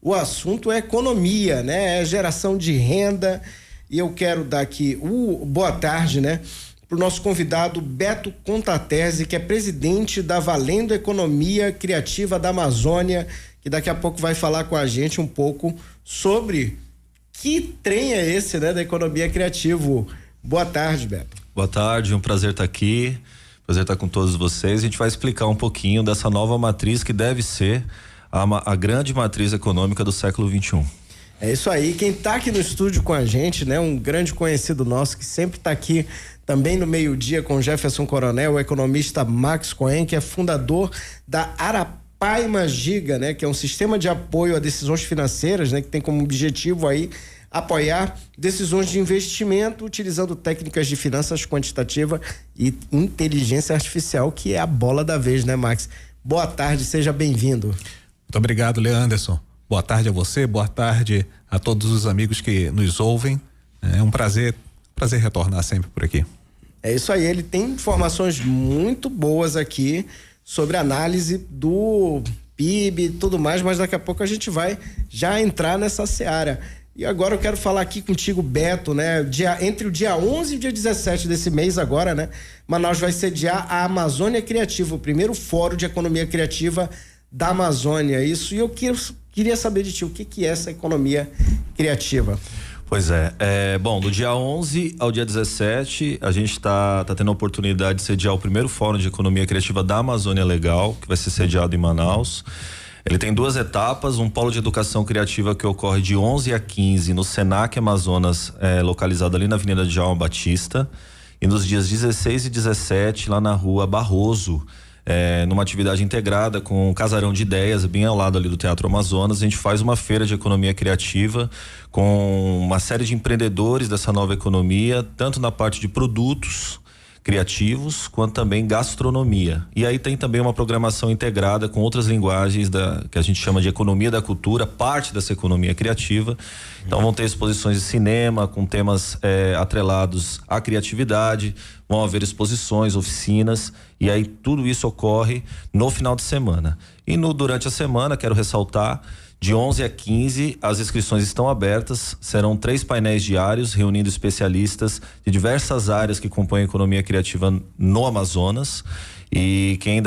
o assunto é economia, né? É geração de renda. E eu quero dar aqui boa tarde, né? Para o nosso convidado Beto Contatese, que é presidente da Valendo Economia Criativa da Amazônia, que daqui a pouco vai falar com a gente um pouco sobre que trem é esse, né, da economia criativa. Boa tarde, Beto. Boa tarde, um prazer estar aqui, prazer estar com todos vocês. A gente vai explicar um pouquinho dessa nova matriz que deve ser a grande matriz econômica do século XXI. É isso aí, quem está aqui no estúdio com a gente, né, um grande conhecido nosso que sempre está aqui também no meio-dia com o Jefferson Coronel, o economista Max Cohen, que é fundador da Arapaima Giga, né, que é um sistema de apoio a decisões financeiras, né, que tem como objetivo aí apoiar decisões de investimento utilizando técnicas de finanças quantitativa e inteligência artificial, que é a bola da vez, né, Max? Boa tarde, seja bem-vindo. Muito obrigado, Leanderson. Boa tarde a você, boa tarde a todos os amigos que nos ouvem. É um prazer retornar sempre por aqui. É isso aí, ele tem informações muito boas aqui sobre análise do PIB e tudo mais, mas daqui a pouco a gente vai já entrar nessa seara. E agora eu quero falar aqui contigo, Beto, né? Entre o dia 11 e o dia 17 desse mês agora, né? Manaus vai sediar a Amazônia Criativa, o primeiro fórum de economia criativa da Amazônia. Isso, e eu queria saber de ti, o que é essa economia criativa? Pois bom, do dia 11 ao dia 17, a gente tá tendo a oportunidade de sediar o primeiro fórum de economia criativa da Amazônia Legal, que vai ser sediado em Manaus. Ele tem 2 etapas, um polo de educação criativa que ocorre de 11 a 15 no Senac Amazonas, localizado ali na Avenida Djalma Batista, e nos dias 16 e 17 lá na Rua Barroso, numa atividade integrada com um casarão de ideias bem ao lado ali do Teatro Amazonas. A gente faz uma feira de economia criativa com uma série de empreendedores dessa nova economia, tanto na parte de produtos criativos quanto também gastronomia. E aí tem também uma programação integrada com outras linguagens que a gente chama de economia da cultura, parte dessa economia criativa. Então vão ter exposições de cinema com temas atrelados à criatividade, vão haver exposições, oficinas, e aí tudo isso ocorre no final de semana. E durante a semana, quero ressaltar, de 11 a 15, as inscrições estão abertas, serão 3 painéis diários reunindo especialistas de diversas áreas que compõem a economia criativa no Amazonas. E quem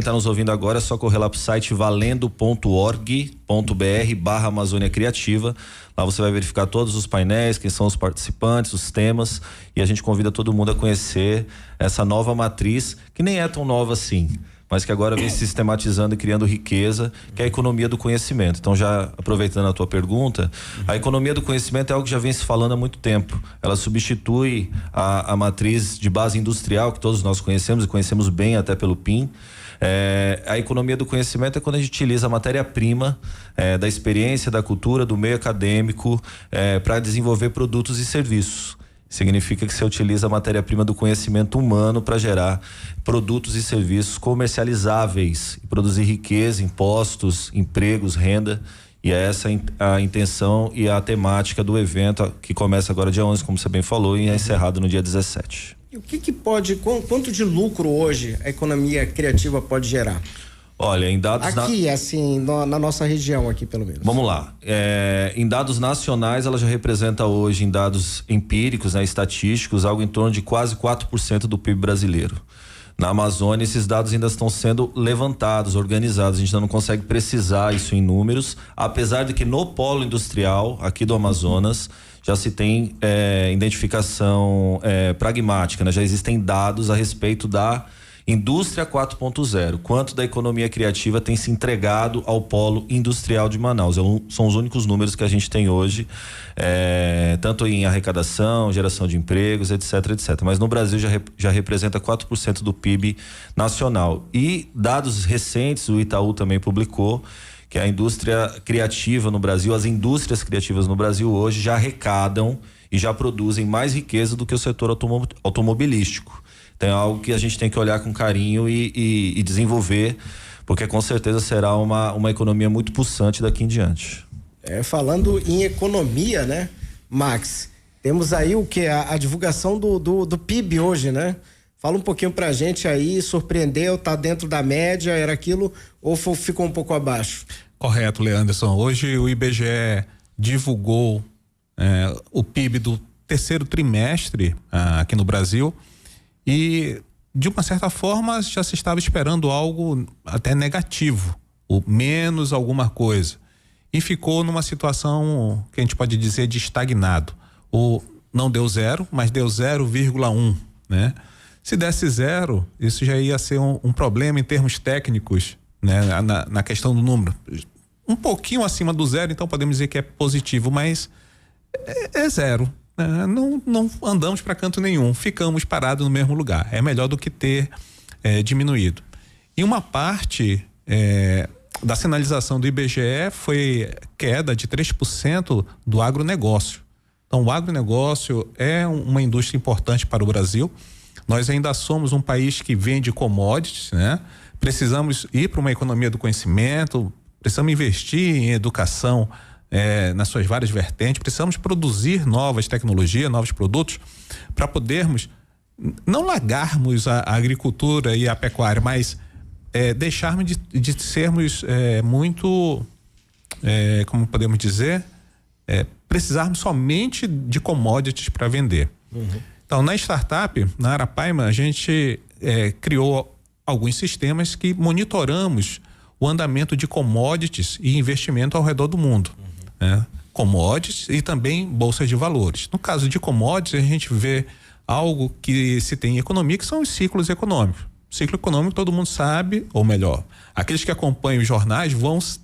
tá nos ouvindo agora é só correr lá pro site valendo.org.br/Amazônia Criativa. Lá você vai verificar todos os painéis, quem são os participantes, os temas, e a gente convida todo mundo a conhecer essa nova matriz, que nem é tão nova assim, mas que agora vem sistematizando e criando riqueza, que é a economia do conhecimento. Então, já aproveitando a tua pergunta, a economia do conhecimento é algo que já vem se falando há muito tempo. Ela substitui a matriz de base industrial, que todos nós conhecemos e conhecemos bem até pelo PIN. A economia do conhecimento é quando a gente utiliza a matéria-prima da experiência, da cultura, do meio acadêmico para desenvolver produtos e serviços. Significa que você utiliza a matéria-prima do conhecimento humano para gerar produtos e serviços comercializáveis e produzir riqueza, impostos, empregos, renda. E é essa a intenção e a temática do evento, que começa agora dia 11, como você bem falou, e é encerrado no dia 17. E o que pode, quanto de lucro hoje a economia criativa pode gerar? Olha, em dados aqui, assim, na nossa região aqui, pelo menos. Vamos lá. Em dados nacionais, ela já representa hoje, em dados empíricos, né, estatísticos, algo em torno de quase 4% do PIB brasileiro. Na Amazônia, esses dados ainda estão sendo levantados, organizados. A gente ainda não consegue precisar isso em números, apesar de que no polo industrial aqui do Amazonas já se tem identificação pragmática, né? Já existem dados a respeito da Indústria 4.0, quanto da economia criativa tem se entregado ao polo industrial de Manaus. São os únicos números que a gente tem hoje, tanto em arrecadação, geração de empregos, etc, etc. Mas no Brasil já representa 4% do PIB nacional. E dados recentes, o Itaú também publicou, que a indústria criativa no Brasil, as indústrias criativas no Brasil hoje já arrecadam e já produzem mais riqueza do que o setor automobilístico. Então é algo que a gente tem que olhar com carinho e desenvolver, porque com certeza será uma economia muito pulsante daqui em diante. Falando em economia, né, Max, temos aí o que? A divulgação do PIB hoje, né? Fala um pouquinho pra gente aí, surpreendeu, tá dentro da média, era aquilo, ou ficou um pouco abaixo? Correto, Leanderson. Hoje o IBGE divulgou o PIB do terceiro trimestre aqui no Brasil e, de uma certa forma, já se estava esperando algo até negativo, ou menos alguma coisa. E ficou numa situação que a gente pode dizer de estagnado. Não deu zero, mas deu 0,1, né? Se desse zero, isso já ia ser um problema em termos técnicos, né? Na questão do número. Um pouquinho acima do zero, então podemos dizer que é positivo, mas é zero. Né? Não andamos para canto nenhum, ficamos parados no mesmo lugar. É melhor do que ter diminuído. E uma parte da sinalização do IBGE foi queda de 3% do agronegócio. Então, o agronegócio é uma indústria importante para o Brasil. Nós ainda somos um país que vende commodities, né? Precisamos ir para uma economia do conhecimento, precisamos investir em educação nas suas várias vertentes, precisamos produzir novas tecnologias, novos produtos para podermos não largarmos a agricultura e a pecuária, mas deixarmos de sermos muito, como podemos dizer, precisarmos somente de commodities para vender. Uhum. Então, na startup, na Arapaima, a gente criou alguns sistemas que monitoramos o andamento de commodities e investimento ao redor do mundo. Uhum. Né? Commodities e também bolsas de valores. No caso de commodities, a gente vê algo que se tem em economia, que são os ciclos econômicos. Ciclo econômico todo mundo sabe, ou melhor, aqueles que acompanham os jornais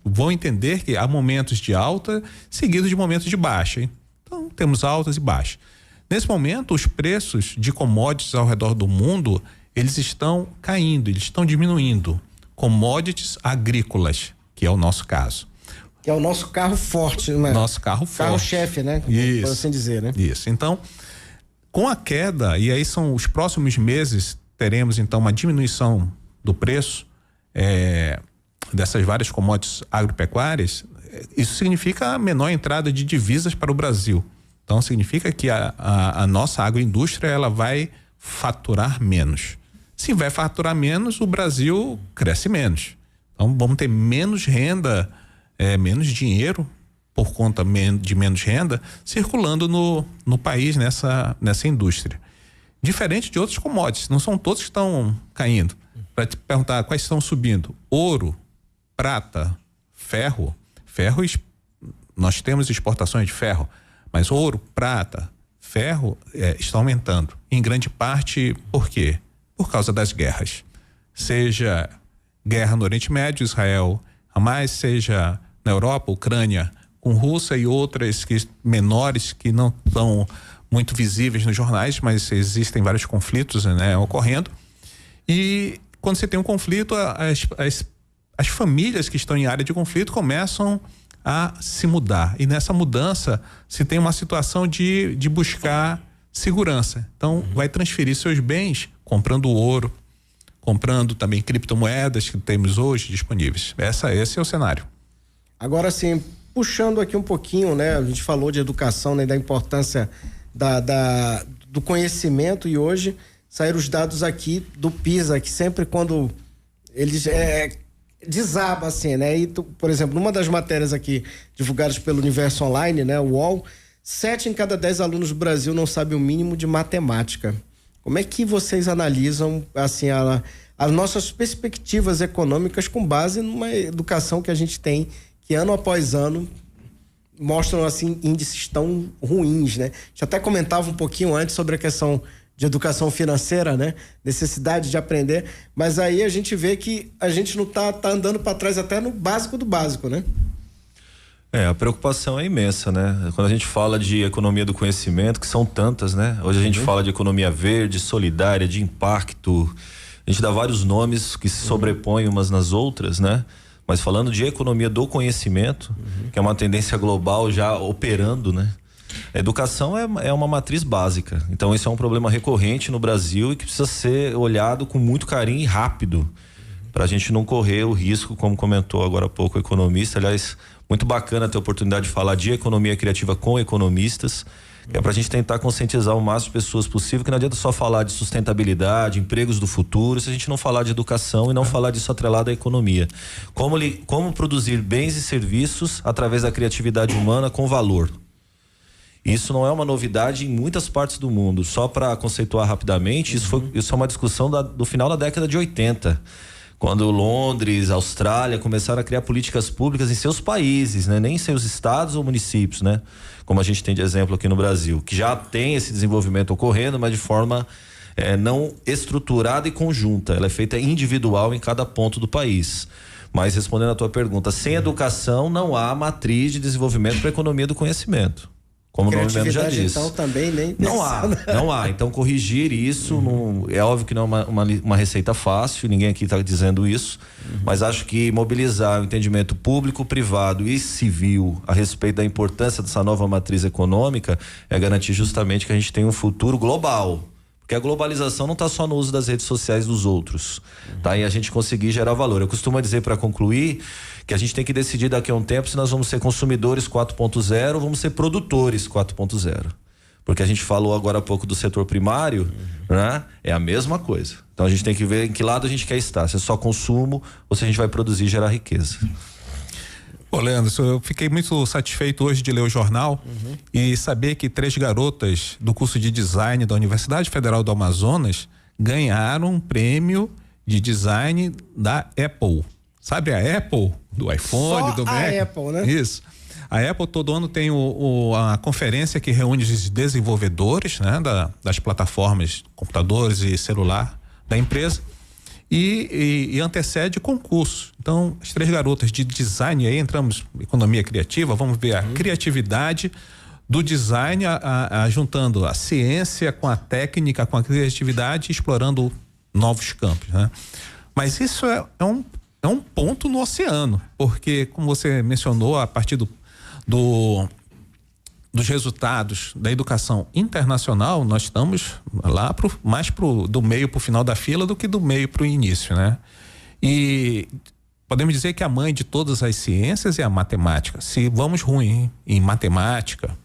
vão entender que há momentos de alta seguidos de momentos de baixa. Hein? Então, temos altas e baixas. Nesse momento, os preços de commodities ao redor do mundo, eles estão caindo, eles estão diminuindo. Commodities agrícolas, que é o nosso caso. Que é o nosso carro forte, né? Nosso carro forte. Carro-chefe, né? Isso. Por assim dizer, né? Isso. Então, com a queda, e aí são os próximos meses, teremos então uma diminuição do preço dessas várias commodities agropecuárias. Isso significa a menor entrada de divisas para o Brasil. Então significa que a nossa agroindústria ela vai faturar menos. Se vai faturar menos, o Brasil cresce menos. Então vamos ter menos renda, menos dinheiro por conta de menos renda circulando no país nessa indústria. Diferente de outros commodities, não são todos que estão caindo. Para te perguntar quais estão subindo: ouro, prata, ferro. Ferro, nós temos exportações de ferro, mas ouro, prata, ferro está aumentando. Em grande parte, por quê? Por causa das guerras. Seja guerra no Oriente Médio, Israel, Hamas, seja na Europa, Ucrânia, com Rússia e outras menores que não estão muito visíveis nos jornais, mas existem vários conflitos, né, ocorrendo. E quando você tem um conflito, as famílias que estão em área de conflito começam a se mudar. E nessa mudança se tem uma situação de buscar segurança. Então, vai transferir seus bens comprando ouro, comprando também criptomoedas que temos hoje disponíveis. Esse é o cenário. Agora, sim, puxando aqui um pouquinho, né? A gente falou de educação, né? Da importância do conhecimento, e hoje saíram os dados aqui do PISA, que sempre quando eles desaba assim, né? E por exemplo, numa das matérias aqui divulgadas pelo Universo Online, né? O UOL, 7 em cada 10 alunos do Brasil não sabem o mínimo de matemática. Como é que vocês analisam assim as nossas perspectivas econômicas com base numa educação que a gente tem, que ano após ano mostram assim índices tão ruins, né? A gente até comentava um pouquinho antes sobre a questão de educação financeira, né? Necessidade de aprender, mas aí a gente vê que a gente não tá andando para trás até no básico do básico, né? A preocupação é imensa, né? Quando a gente fala de economia do conhecimento, que são tantas, né? Hoje a gente fala de economia verde, solidária, de impacto, a gente dá vários nomes que se sobrepõem umas nas outras, né? Mas falando de economia do conhecimento, que é uma tendência global já operando, né? A educação é uma matriz básica. Então, isso é um problema recorrente no Brasil e que precisa ser olhado com muito carinho e rápido, para a gente não correr o risco, como comentou agora há pouco o economista. Aliás, muito bacana ter a oportunidade de falar de economia criativa com economistas, que é para a gente tentar conscientizar o máximo de pessoas possível, que não adianta só falar de sustentabilidade, empregos do futuro, se a gente não falar de educação e não falar disso atrelado à economia. Como produzir bens e serviços através da criatividade humana com valor. Isso não é uma novidade em muitas partes do mundo. Só para conceituar rapidamente, isso é uma discussão do final da década de 80. Quando Londres, Austrália começaram a criar políticas públicas em seus países, né? Nem em seus estados ou municípios, né? Como a gente tem de exemplo aqui no Brasil, que já tem esse desenvolvimento ocorrendo, mas de forma não estruturada e conjunta. Ela é feita individual em cada ponto do país. Mas respondendo à tua pergunta, sem educação não há matriz de desenvolvimento para a economia do conhecimento. Como o nome mesmo já diz. Então também nem não há. Então corrigir isso é óbvio que não é uma receita fácil, ninguém aqui está dizendo isso, mas acho que mobilizar o entendimento público, privado e civil a respeito da importância dessa nova matriz econômica é garantir justamente que a gente tenha um futuro global. Porque a globalização não está só no uso das redes sociais dos outros, tá? E a gente conseguir gerar valor. Eu costumo dizer, para concluir, que a gente tem que decidir daqui a um tempo se nós vamos ser consumidores 4.0 ou vamos ser produtores 4.0. Porque a gente falou agora há pouco do setor primário, né? É a mesma coisa. Então a gente tem que ver em que lado a gente quer estar, se é só consumo ou se a gente vai produzir e gerar riqueza. Ô, Leandro, eu fiquei muito satisfeito hoje de ler o jornal e saber que 3 garotas do curso de design da Universidade Federal do Amazonas ganharam um prêmio de design da Apple. Sabe a Apple? Do iPhone, só do Mac? A Apple, né? Isso. A Apple todo ano tem a conferência que reúne os desenvolvedores, né? Das plataformas, computadores e celular da empresa. E antecede concurso. Então, as 3 garotas de design, aí entramos em economia criativa, vamos ver a criatividade do design, juntando a ciência com a técnica, com a criatividade, explorando novos campos, né? Mas isso é um ponto no oceano, porque, como você mencionou, a partir dos resultados da educação internacional, nós estamos lá mais do meio para o final da fila do que do meio para o início, né? E podemos dizer que a mãe de todas as ciências é a matemática. Se vamos ruim em matemática,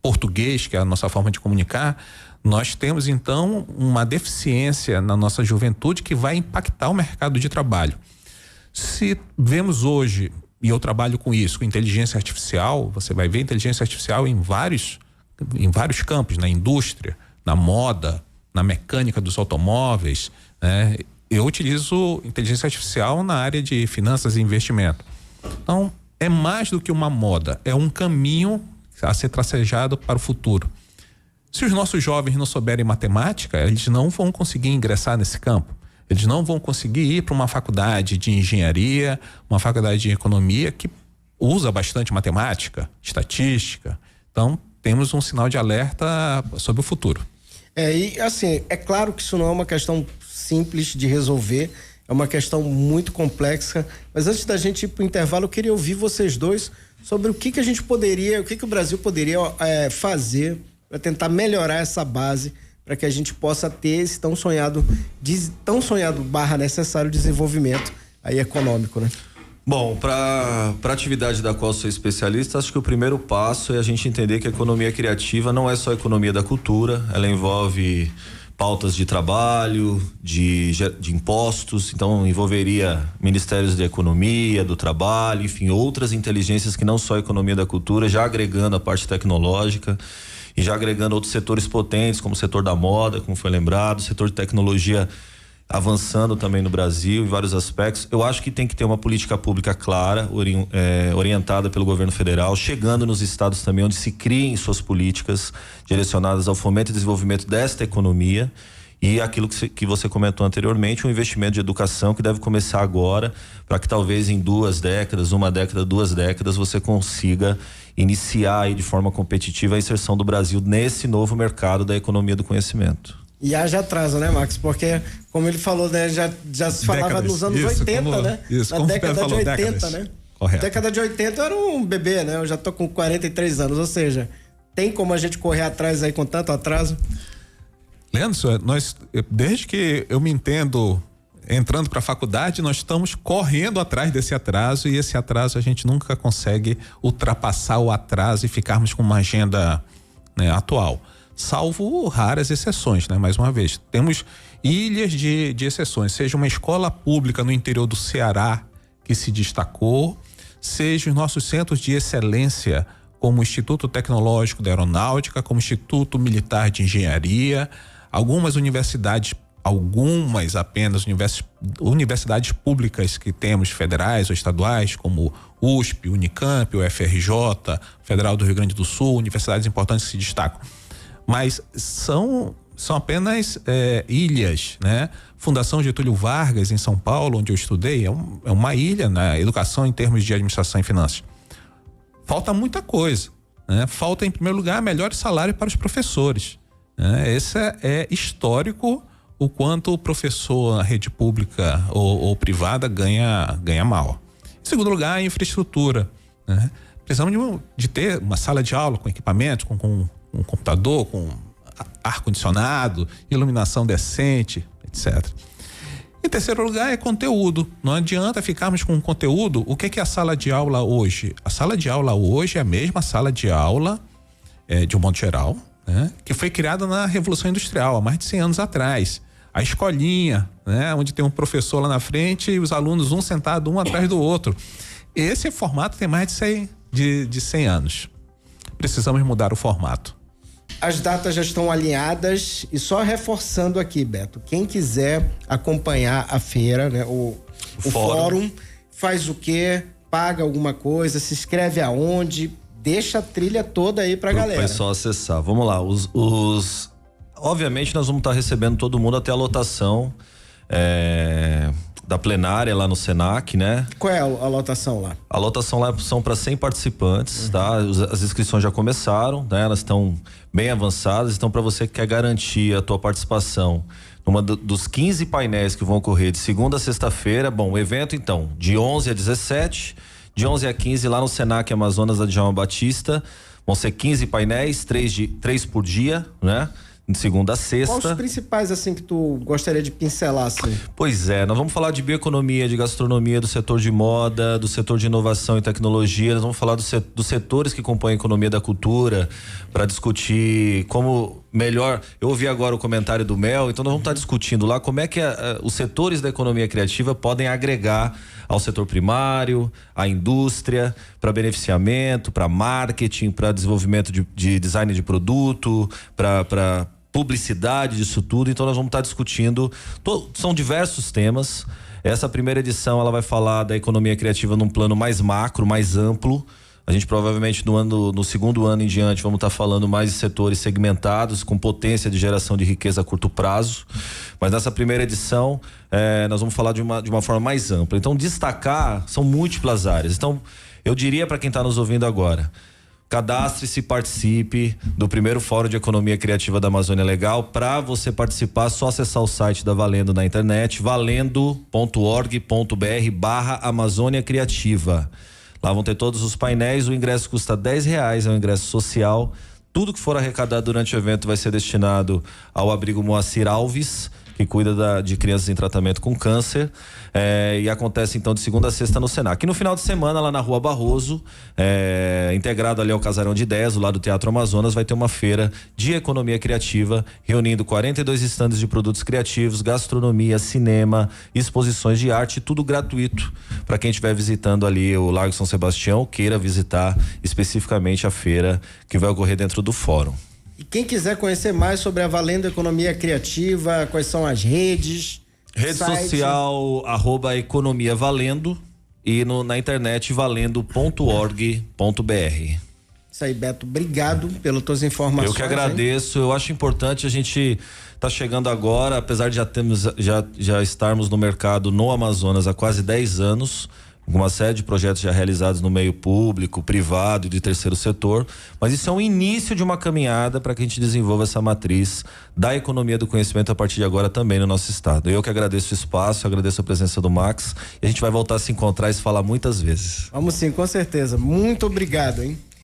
português, que é a nossa forma de comunicar, nós temos então uma deficiência na nossa juventude que vai impactar o mercado de trabalho. Se vemos hoje, e eu trabalho com isso, com inteligência artificial, você vai ver inteligência artificial em vários campos, na indústria, na moda, na mecânica dos automóveis, né? Eu utilizo inteligência artificial na área de finanças e investimento. Então, é mais do que uma moda, é um caminho a ser tracejado para o futuro. Se os nossos jovens não souberem matemática, eles não vão conseguir ingressar nesse campo. Eles não vão conseguir ir para uma faculdade de engenharia, uma faculdade de economia que usa bastante matemática, estatística. Então, temos um sinal de alerta sobre o futuro. E assim, é claro que isso não é uma questão simples de resolver, é uma questão muito complexa, mas antes da gente ir para o intervalo, eu queria ouvir vocês dois sobre o que a gente poderia, o que o Brasil poderia fazer para tentar melhorar essa base, para que a gente possa ter esse tão sonhado / necessário desenvolvimento aí econômico, né? Bom, para a atividade da qual sou especialista, acho que o primeiro passo é a gente entender que a economia criativa não é só a economia da cultura, ela envolve pautas de trabalho, de impostos, então envolveria ministérios da economia, do trabalho, enfim, outras inteligências que não só a economia da cultura, já agregando a parte tecnológica e já agregando outros setores potentes, como o setor da moda, como foi lembrado, o setor de tecnologia avançando também no Brasil em vários aspectos. Eu acho que tem que ter uma política pública clara, orientada pelo governo federal, chegando nos estados também, onde se criem suas políticas direcionadas ao fomento e desenvolvimento desta economia. E aquilo que você comentou anteriormente, um investimento de educação que deve começar agora, para que talvez em 2 décadas, 1 década, 2 décadas, você consiga iniciar aí de forma competitiva a inserção do Brasil nesse novo mercado da economia do conhecimento. E haja atraso, né, Max? Porque, como ele falou, né, já se falava décadas, nos anos 80, né? Isso, na década de 80, né? Correto. Década de 80 eu era um bebê, né? Eu já tô com 43 anos, ou seja, tem como a gente correr atrás aí com tanto atraso? Leandro, desde que eu me entendo entrando para a faculdade, nós estamos correndo atrás desse atraso, e esse atraso a gente nunca consegue ultrapassar o atraso e ficarmos com uma agenda né, atual, salvo raras exceções, né? Mais uma vez, temos ilhas de exceções, seja uma escola pública no interior do Ceará que se destacou, seja os nossos centros de excelência, como o Instituto Tecnológico da Aeronáutica, como o Instituto Militar de Engenharia, algumas universidades, universidades públicas que temos, federais ou estaduais, como USP, Unicamp, UFRJ, Federal do Rio Grande do Sul, universidades importantes que se destacam. Mas são apenas ilhas, né? Fundação Getúlio Vargas, em São Paulo, onde eu estudei, é uma ilha na educação em termos de administração e finanças. Falta muita coisa, né? Falta, em primeiro lugar, melhor salário para os professores, né? Esse é histórico, o quanto o professor na rede pública ou privada ganha mal. Em segundo lugar, a infraestrutura, né? Precisamos de ter uma sala de aula com equipamentos, com um computador, com ar-condicionado, iluminação decente, etc. Em terceiro lugar é conteúdo. Não adianta ficarmos com conteúdo. O que é a sala de aula hoje? A sala de aula hoje é a mesma sala de aula, de um modo geral, né, que foi criada na Revolução Industrial, há mais de 100 anos atrás. A escolinha, né, onde tem um professor lá na frente e os alunos um sentado um atrás do outro. Esse formato tem mais de 100 anos. Precisamos mudar o formato. As datas já estão alinhadas e só reforçando aqui, Beto, quem quiser acompanhar a feira, né, o fórum, faz o quê? Paga alguma coisa, se inscreve aonde? Deixa a trilha toda aí pra galera. O pessoal acessar. Vamos lá, obviamente nós vamos estar recebendo todo mundo até a lotação da plenária lá no Senac, né? Qual é a lotação lá? A lotação lá são para 100 participantes, tá? As inscrições já começaram, né? Elas estão bem avançadas, então para você que quer garantir a tua participação numa dos 15 painéis que vão ocorrer de segunda a sexta-feira, bom, o evento então, de 11 a 17, de 11 a 15 lá no Senac Amazonas da Djalma Batista, vão ser 15 painéis, 3 por dia, né? De segunda a sexta. Quais os principais, assim, que tu gostaria de pincelar, assim? Pois é, nós vamos falar de bioeconomia, de gastronomia, do setor de moda, do setor de inovação e tecnologia, nós vamos falar dos setores que compõem a economia da cultura, para discutir como melhor. Eu ouvi agora o comentário do Mel, então nós vamos estar discutindo lá como é que os setores da economia criativa podem agregar ao setor primário, à indústria, para beneficiamento, para marketing, para desenvolvimento de design de produto, para publicidade disso tudo. Então nós vamos estar discutindo, são diversos temas. Essa primeira edição ela vai falar da economia criativa num plano mais macro, mais amplo. A gente provavelmente no segundo ano em diante vamos estar falando mais de setores segmentados com potência de geração de riqueza a curto prazo, mas nessa primeira edição nós vamos falar de uma forma mais ampla. Então destacar são múltiplas áreas. Então eu diria para quem está nos ouvindo agora, cadastre-se, participe do primeiro Fórum de Economia Criativa da Amazônia Legal. Para você participar, só acessar o site da Valendo na internet, valendo.org.br/Amazônia Criativa. Lá vão ter todos os painéis, o ingresso custa R$10, é um ingresso social. Tudo que for arrecadado durante o evento vai ser destinado ao abrigo Moacir Alves, que cuida de crianças em tratamento com câncer, e acontece então de segunda a sexta no Senac. E no final de semana, lá na Rua Barroso, integrado ali ao Casarão de Ideias, do lado do Teatro Amazonas, vai ter uma feira de economia criativa, reunindo 42 estandes de produtos criativos, gastronomia, cinema, exposições de arte, tudo gratuito para quem estiver visitando ali o Largo São Sebastião, queira visitar especificamente a feira que vai ocorrer dentro do fórum. E quem quiser conhecer mais sobre a Valendo Economia Criativa, quais são as redes? Rede social, @economia valendo e na internet valendo.org.br. Isso aí, Beto, obrigado pelas tuas informações. Eu que agradeço, eu acho importante a gente tá chegando agora, apesar de já estarmos no mercado no Amazonas há quase 10 anos, uma série de projetos já realizados no meio público, privado e de terceiro setor, mas isso é um início de uma caminhada para que a gente desenvolva essa matriz da economia do conhecimento a partir de agora também no nosso estado. Eu que agradeço o espaço, agradeço a presença do Max, e a gente vai voltar a se encontrar e se falar muitas vezes. Vamos sim, com certeza. Muito obrigado, hein?